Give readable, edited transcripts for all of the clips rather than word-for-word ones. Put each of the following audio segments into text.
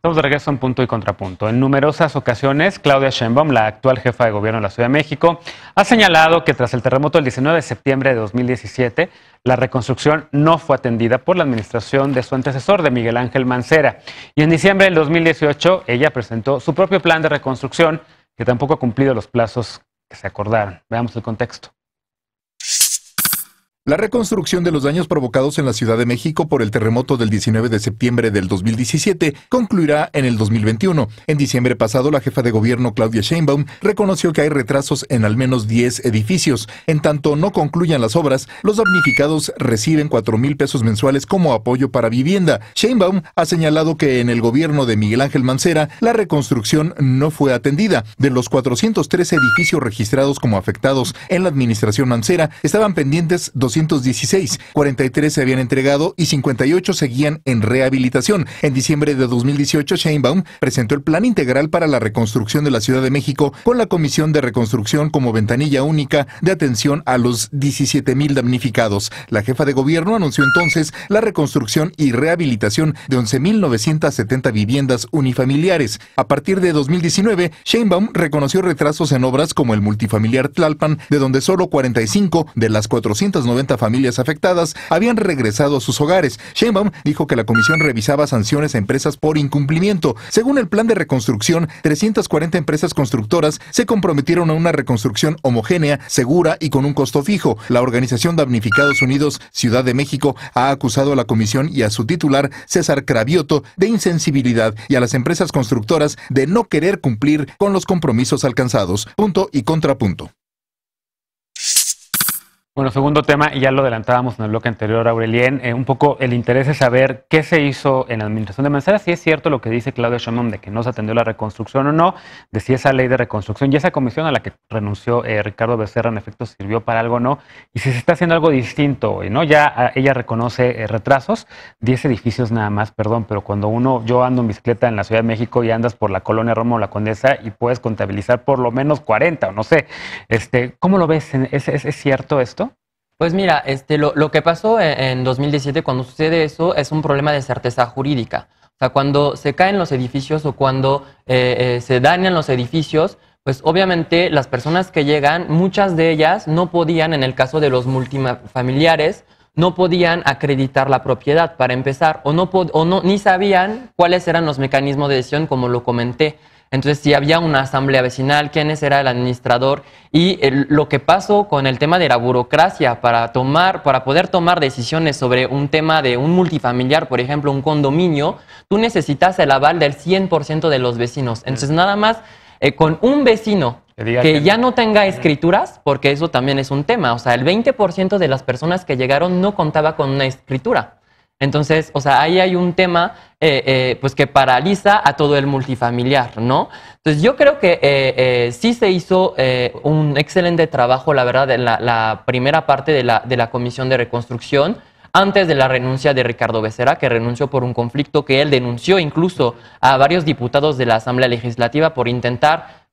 Estamos de regreso en Punto y Contrapunto. En numerosas ocasiones, Claudia Sheinbaum, la actual jefa de gobierno de la Ciudad de México, ha señalado que tras el terremoto del 19 de septiembre de 2017, la reconstrucción no fue atendida por la administración de su antecesor, de Miguel Ángel Mancera. Y en diciembre del 2018, ella presentó su propio plan de reconstrucción, que tampoco ha cumplido los plazos que se acordaron. Veamos el contexto. La reconstrucción de los daños provocados en la Ciudad de México por el terremoto del 19 de septiembre del 2017 concluirá en el 2021. En diciembre pasado, la jefa de gobierno Claudia Sheinbaum reconoció que hay retrasos en al menos 10 edificios. En tanto no concluyan las obras, los damnificados reciben 4,000 pesos mensuales como apoyo para vivienda. Sheinbaum ha señalado que en el gobierno de Miguel Ángel Mancera, la reconstrucción no fue atendida. De los 413 edificios registrados como afectados en la administración Mancera, estaban pendientes 216, 43 se habían entregado y 58 seguían en rehabilitación. En diciembre de 2018, Sheinbaum presentó el Plan Integral para la Reconstrucción de la Ciudad de México con la Comisión de Reconstrucción como ventanilla única de atención a los 17,000 damnificados. La jefa de gobierno anunció entonces la reconstrucción y rehabilitación de 11,970 viviendas unifamiliares. A partir de 2019, Sheinbaum reconoció retrasos en obras como el multifamiliar Tlalpan, de donde solo 45 de las 490 familias afectadas habían regresado a sus hogares. Sheinbaum dijo que la comisión revisaba sanciones a empresas por incumplimiento. Según el plan de reconstrucción, 340 empresas constructoras se comprometieron a una reconstrucción homogénea, segura y con un costo fijo. La Organización Damnificados Unidos Ciudad de México ha acusado a la comisión y a su titular, César Cravioto, de insensibilidad y a las empresas constructoras de no querer cumplir con los compromisos alcanzados. Punto y contrapunto. Bueno, segundo tema, y ya lo adelantábamos en el bloque anterior, Aurelien, un poco el interés es saber qué se hizo en la administración de Mancera, si es cierto lo que dice Claudia Sheinbaum de que no se atendió la reconstrucción o no, de si esa ley de reconstrucción y esa comisión a la que renunció Ricardo Becerra en efecto sirvió para algo o no, y si se está haciendo algo distinto hoy, ¿no? Ya ella reconoce retrasos, 10 edificios nada más, perdón, pero cuando yo ando en bicicleta en la Ciudad de México y andas por la colonia Roma o la Condesa y puedes contabilizar por lo menos 40 o no sé, ¿cómo lo ves? ¿Es cierto esto? Pues mira, lo que pasó en 2017 cuando sucede eso es un problema de certeza jurídica. O sea, cuando se caen los edificios o cuando se dañan los edificios, pues obviamente las personas que llegan, muchas de ellas no podían, en el caso de los multifamiliares, no podían acreditar la propiedad para empezar o ni sabían cuáles eran los mecanismos de decisión, como lo comenté. Entonces, si había una asamblea vecinal, quién era el administrador y lo que pasó con el tema de la burocracia para poder tomar decisiones sobre un tema de un multifamiliar, por ejemplo, un condominio, tú necesitas el aval del 100% de los vecinos. Entonces, nada más con un vecino que ya no tenga escrituras, porque eso también es un tema. O sea, el 20% de las personas que llegaron no contaba con una escritura. Entonces, o sea, ahí hay un tema pues que paraliza a todo el multifamiliar, ¿no? Entonces, yo creo que sí se hizo un excelente trabajo, la verdad, en la primera parte de la Comisión de Reconstrucción, antes de la renuncia de Ricardo Becerra, que renunció por un conflicto que él denunció incluso a varios diputados de la Asamblea Legislativa por intentar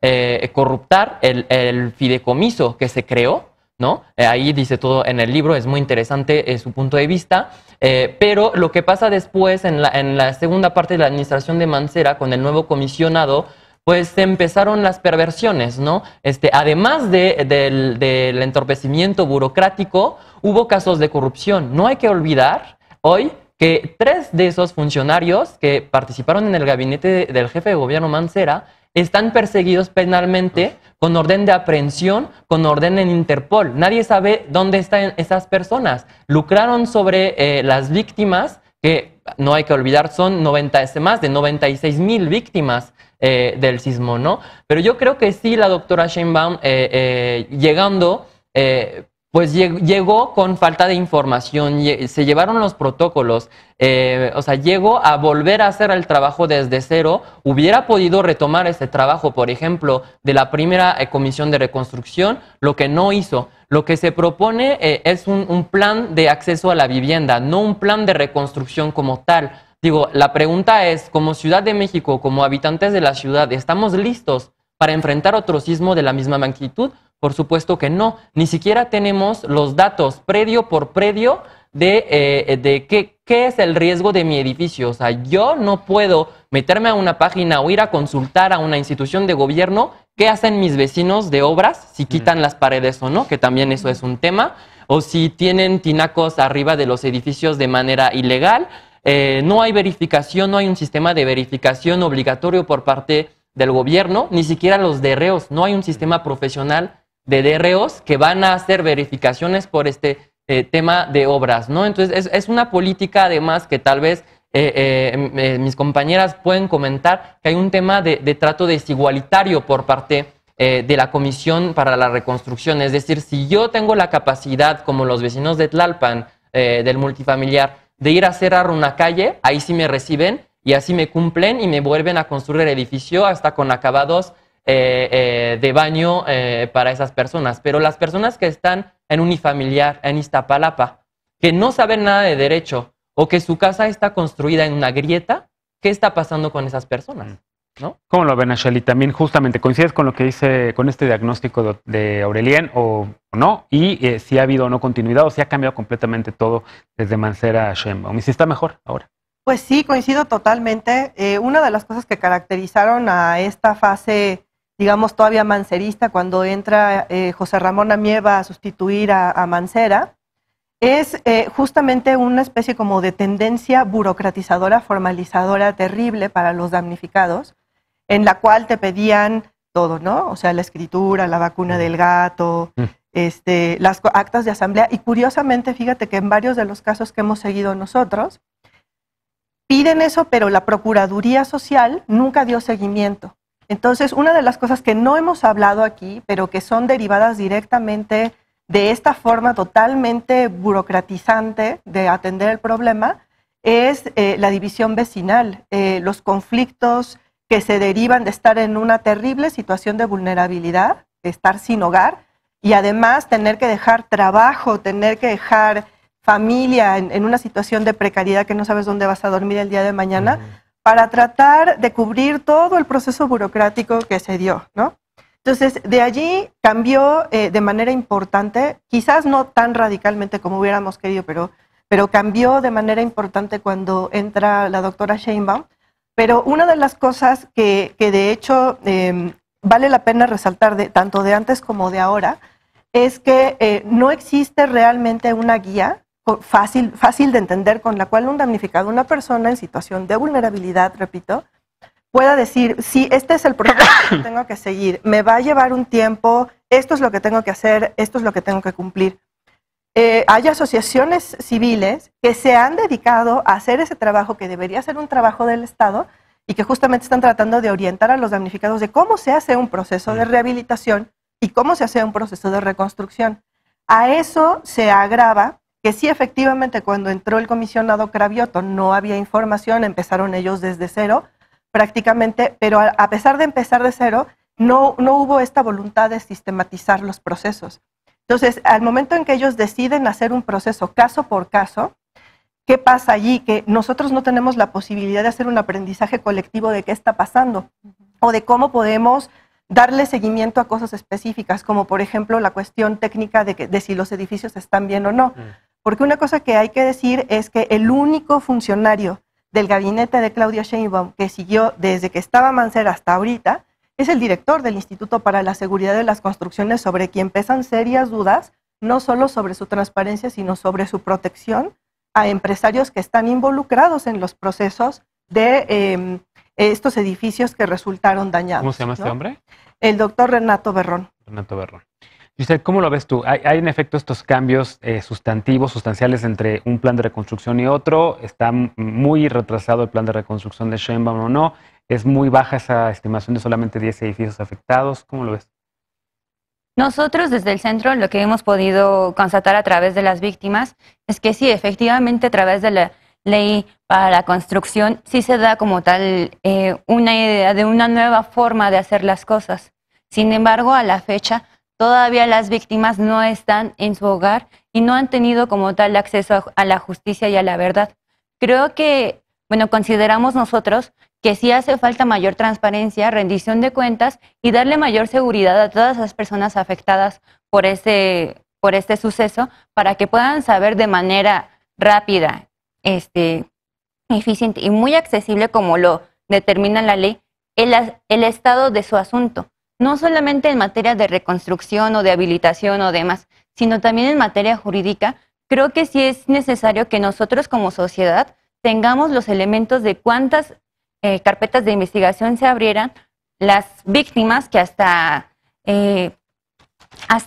corruptar el fideicomiso que se creó, ¿no? Ahí dice todo en el libro, es muy interesante su punto de vista, pero lo que pasa después en la segunda parte de la administración de Mancera con el nuevo comisionado, pues se empezaron las perversiones, ¿no? Además del entorpecimiento burocrático, hubo casos de corrupción. No hay que olvidar hoy que 3 de esos funcionarios que participaron en el gabinete del jefe de gobierno Mancera están perseguidos penalmente con orden de aprehensión, con orden en Interpol. Nadie sabe dónde están esas personas. Lucraron sobre las víctimas, que no hay que olvidar, son más de 96,000 víctimas del sismo, ¿no? Pero yo creo que sí, la doctora Sheinbaum, llegando, pues llegó con falta de información, se llevaron los protocolos, o sea, llegó a volver a hacer el trabajo desde cero, hubiera podido retomar ese trabajo, por ejemplo, de la primera comisión de reconstrucción, lo que no hizo. Lo que se propone es un plan de acceso a la vivienda, no un plan de reconstrucción como tal. Digo, la pregunta es, como Ciudad de México, como habitantes de la ciudad, ¿estamos listos para enfrentar otro sismo de la misma magnitud? Por supuesto que no. Ni siquiera tenemos los datos predio por predio de qué ¿qué es el riesgo de mi edificio? O sea, yo no puedo meterme a una página o ir a consultar a una institución de gobierno qué hacen mis vecinos de obras, si quitan las paredes o no, que también eso es un tema, o si tienen tinacos arriba de los edificios de manera ilegal. No hay verificación, no hay un sistema de verificación obligatorio por parte del gobierno, ni siquiera los DREOs, no hay un sistema profesional de DREOs que van a hacer verificaciones por este tema de obras, ¿no? Entonces, es una política, además, que tal vez mis compañeras pueden comentar, que hay un tema de trato desigualitario por parte de la Comisión para la Reconstrucción. Es decir, si yo tengo la capacidad, como los vecinos de Tlalpan, del multifamiliar, de ir a cerrar una calle, ahí sí me reciben y así me cumplen y me vuelven a construir el edificio hasta con acabados de baño para esas personas. Pero las personas que están en unifamiliar, en Iztapalapa, que no saben nada de derecho o que su casa está construida en una grieta, ¿qué está pasando con esas personas? ¿No? ¿Cómo lo ven, Ashely? También justamente coincides con lo que dice, con este diagnóstico de Aurelien o no, y si ha habido o no continuidad o si ha cambiado completamente todo desde Mancera a Sheinbaum, y si está mejor ahora. Pues sí, coincido totalmente. Una de las cosas que caracterizaron a esta fase, digamos, todavía mancerista, cuando entra José Ramón Amieva a sustituir a Mancera, es justamente una especie como de tendencia burocratizadora, formalizadora terrible para los damnificados, en la cual te pedían todo, ¿no? O sea, la escritura, la vacuna del gato, las actas de asamblea. Y curiosamente, fíjate que en varios de los casos que hemos seguido nosotros, piden eso, pero la Procuraduría Social nunca dio seguimiento. Entonces, una de las cosas que no hemos hablado aquí, pero que son derivadas directamente de esta forma totalmente burocratizante de atender el problema, es la división vecinal, los conflictos que se derivan de estar en una terrible situación de vulnerabilidad, de estar sin hogar, y además tener que dejar trabajo, tener que dejar familia en una situación de precariedad que no sabes dónde vas a dormir el día de mañana, para tratar de cubrir todo el proceso burocrático que se dio, ¿no? Entonces, de allí cambió de manera importante, quizás no tan radicalmente como hubiéramos querido, pero cambió de manera importante cuando entra la doctora Sheinbaum. Pero una de las cosas que de hecho vale la pena resaltar tanto de antes como de ahora es que no existe realmente una guía fácil de entender con la cual un damnificado, una persona en situación de vulnerabilidad, repito, pueda decir, sí, este es el proceso que tengo que seguir, me va a llevar un tiempo, esto es lo que tengo que hacer, esto es lo que tengo que cumplir. Hay asociaciones civiles que se han dedicado a hacer ese trabajo que debería ser un trabajo del Estado y que justamente están tratando de orientar a los damnificados de cómo se hace un proceso de rehabilitación y cómo se hace un proceso de reconstrucción. A eso se agrava que sí, efectivamente, cuando entró el comisionado Cravioto no había información, empezaron ellos desde cero, prácticamente, pero a pesar de empezar de cero, no hubo esta voluntad de sistematizar los procesos. Entonces, al momento en que ellos deciden hacer un proceso caso por caso, ¿qué pasa allí? Que nosotros no tenemos la posibilidad de hacer un aprendizaje colectivo de qué está pasando o de cómo podemos darle seguimiento a cosas específicas, como por ejemplo la cuestión técnica de si los edificios están bien o no. Porque una cosa que hay que decir es que el único funcionario del gabinete de Claudia Sheinbaum que siguió desde que estaba Mancera hasta ahorita es el director del Instituto para la Seguridad de las Construcciones, sobre quien pesan serias dudas, no solo sobre su transparencia, sino sobre su protección a empresarios que están involucrados en los procesos de estos edificios que resultaron dañados. ¿Cómo se llama este hombre? El doctor Renato Berrón. Renato Berrón. ¿Y usted cómo lo ves tú? ¿Hay en efecto estos cambios sustantivos, sustanciales entre un plan de reconstrucción y otro? ¿Está muy retrasado el plan de reconstrucción de Sheinbaum o no? ¿Es muy baja esa estimación de solamente 10 edificios afectados? ¿Cómo lo ves? Nosotros desde el centro lo que hemos podido constatar a través de las víctimas es que sí, efectivamente a través de la ley para la construcción sí se da como tal una idea de una nueva forma de hacer las cosas. Sin embargo, a la fecha todavía las víctimas no están en su hogar y no han tenido como tal acceso a la justicia y a la verdad. Creo que, bueno, consideramos nosotros que sí hace falta mayor transparencia, rendición de cuentas y darle mayor seguridad a todas las personas afectadas por este suceso para que puedan saber de manera rápida, eficiente y muy accesible como lo determina la ley, el estado de su asunto. No solamente en materia de reconstrucción o de habilitación o demás, sino también en materia jurídica. Creo que sí es necesario que nosotros como sociedad tengamos los elementos de cuántas carpetas de investigación se abrieran, las víctimas que hasta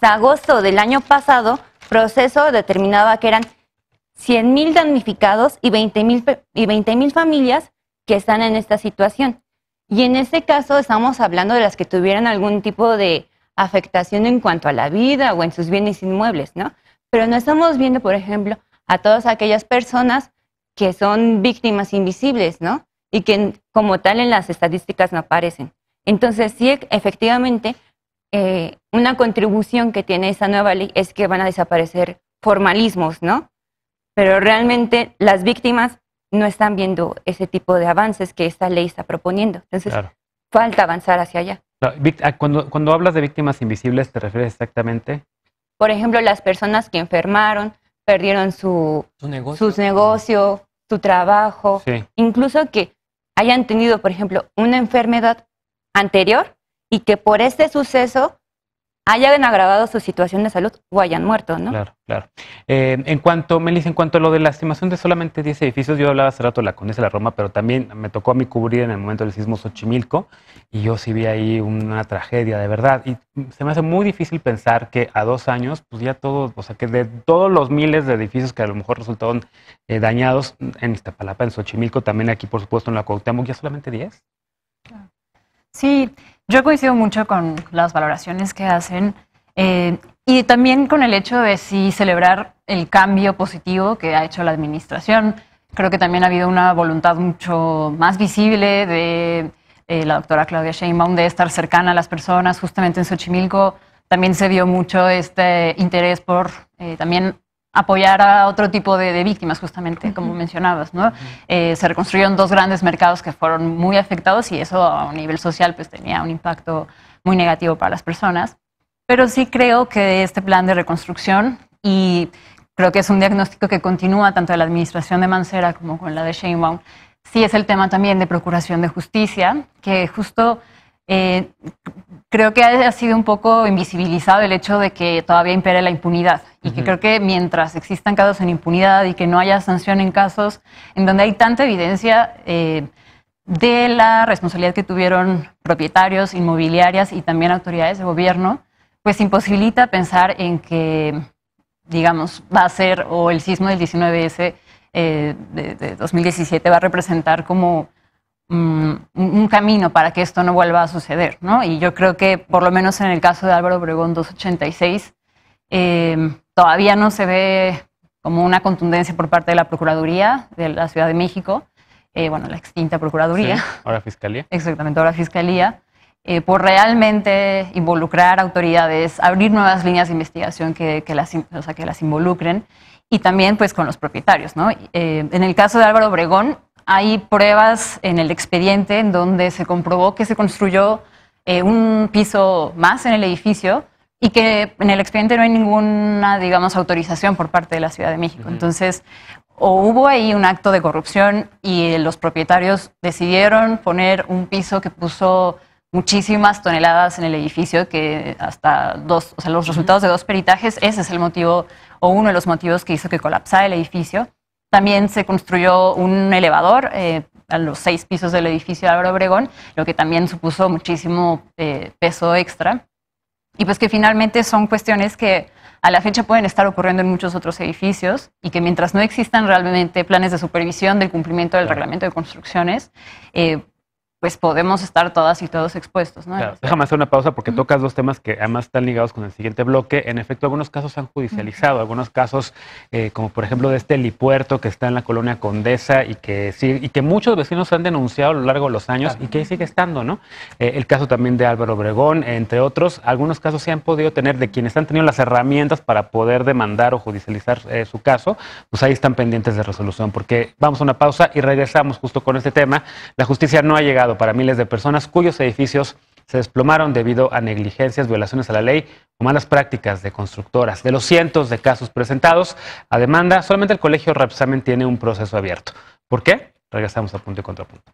agosto del año pasado, proceso determinaba que eran 100,000 damnificados y 20,000 familias que están en esta situación. Y en este caso estamos hablando de las que tuvieran algún tipo de afectación en cuanto a la vida o en sus bienes inmuebles, ¿no? Pero no estamos viendo, por ejemplo, a todas aquellas personas que son víctimas invisibles, ¿no? Y que como tal en las estadísticas no aparecen. Entonces, sí, efectivamente, una contribución que tiene esa nueva ley es que van a desaparecer formalismos, ¿no? Pero realmente las víctimas no están viendo ese tipo de avances que esta ley está proponiendo. Entonces, claro, falta avanzar hacia allá. Cuando hablas de víctimas invisibles, ¿te refieres exactamente? Por ejemplo, las personas que enfermaron, perdieron su negocio, su trabajo, sí, incluso que hayan tenido, por ejemplo, una enfermedad anterior y que por este suceso hayan agravado su situación de salud o hayan muerto, ¿no? Claro, claro. Melissa, en cuanto a lo de la estimación de solamente 10 edificios, yo hablaba hace rato de la Condesa de la Roma, pero también me tocó a mí cubrir en el momento del sismo Xochimilco y yo sí vi ahí una tragedia de verdad. Y se me hace muy difícil pensar que a 2 años, pues ya todos, o sea, que de todos los miles de edificios que a lo mejor resultaron dañados en Iztapalapa, en Xochimilco, también aquí, por supuesto, en la Cuauhtémoc, ya solamente 10. Sí, yo coincido mucho con las valoraciones que hacen y también con el hecho de sí celebrar el cambio positivo que ha hecho la administración. Creo que también ha habido una voluntad mucho más visible de la doctora Claudia Sheinbaum de estar cercana a las personas. Justamente en Xochimilco también se vio mucho este interés por también apoyar a otro tipo de víctimas, justamente, como mencionabas, ¿no? Se reconstruyeron 2 grandes mercados que fueron muy afectados y eso a un nivel social pues tenía un impacto muy negativo para las personas. Pero sí creo que este plan de reconstrucción, y creo que es un diagnóstico que continúa tanto de la administración de Mancera como con la de Sheinbaum, sí es el tema también de procuración de justicia, que justo creo que ha sido un poco invisibilizado el hecho de que todavía impere la impunidad y que creo que mientras existan casos en impunidad y que no haya sanción en casos en donde hay tanta evidencia de la responsabilidad que tuvieron propietarios, inmobiliarias y también autoridades de gobierno, pues imposibilita pensar en que, digamos, va a ser o el sismo del 19S de 2017 va a representar como un camino para que esto no vuelva a suceder, ¿no? Y yo creo que por lo menos en el caso de Álvaro Obregón 286 todavía no se ve como una contundencia por parte de la Procuraduría de la Ciudad de México, bueno, la extinta Procuraduría. Sí, ahora Fiscalía. Exactamente, ahora Fiscalía, por realmente involucrar autoridades, abrir nuevas líneas de investigación que las involucren y también pues con los propietarios, ¿no? En el caso de Álvaro Obregón, hay pruebas en el expediente en donde se comprobó que se construyó un piso más en el edificio y que en el expediente no hay ninguna, digamos, autorización por parte de la Ciudad de México. Entonces, o hubo ahí un acto de corrupción y los propietarios decidieron poner un piso que puso muchísimas toneladas en el edificio, que hasta los resultados de 2 peritajes, ese es el motivo o uno de los motivos que hizo que colapsara el edificio. También se construyó un elevador a los 6 pisos del edificio de Álvaro Obregón, lo que también supuso muchísimo peso extra. Y pues que finalmente son cuestiones que a la fecha pueden estar ocurriendo en muchos otros edificios y que mientras no existan realmente planes de supervisión del cumplimiento del reglamento de construcciones, pues podemos estar todas y todos expuestos, ¿no? Claro. Déjame hacer una pausa porque tocas 2 temas que además están ligados con el siguiente bloque. En efecto, algunos casos se han judicializado, algunos casos como por ejemplo de este helipuerto que está en la colonia Condesa y que muchos vecinos han denunciado a lo largo de los años y que ahí sigue estando, ¿no? El caso también de Álvaro Obregón, entre otros, algunos casos se han podido tener de quienes han tenido las herramientas para poder demandar o judicializar su caso, pues ahí están pendientes de resolución, porque vamos a una pausa y regresamos justo con este tema. La justicia no ha llegado para miles de personas cuyos edificios se desplomaron debido a negligencias, violaciones a la ley o malas prácticas de constructoras. De los cientos de casos presentados a demanda, solamente el Colegio Repsamen tiene un proceso abierto. ¿Por qué? Regresamos a Punto y Contrapunto.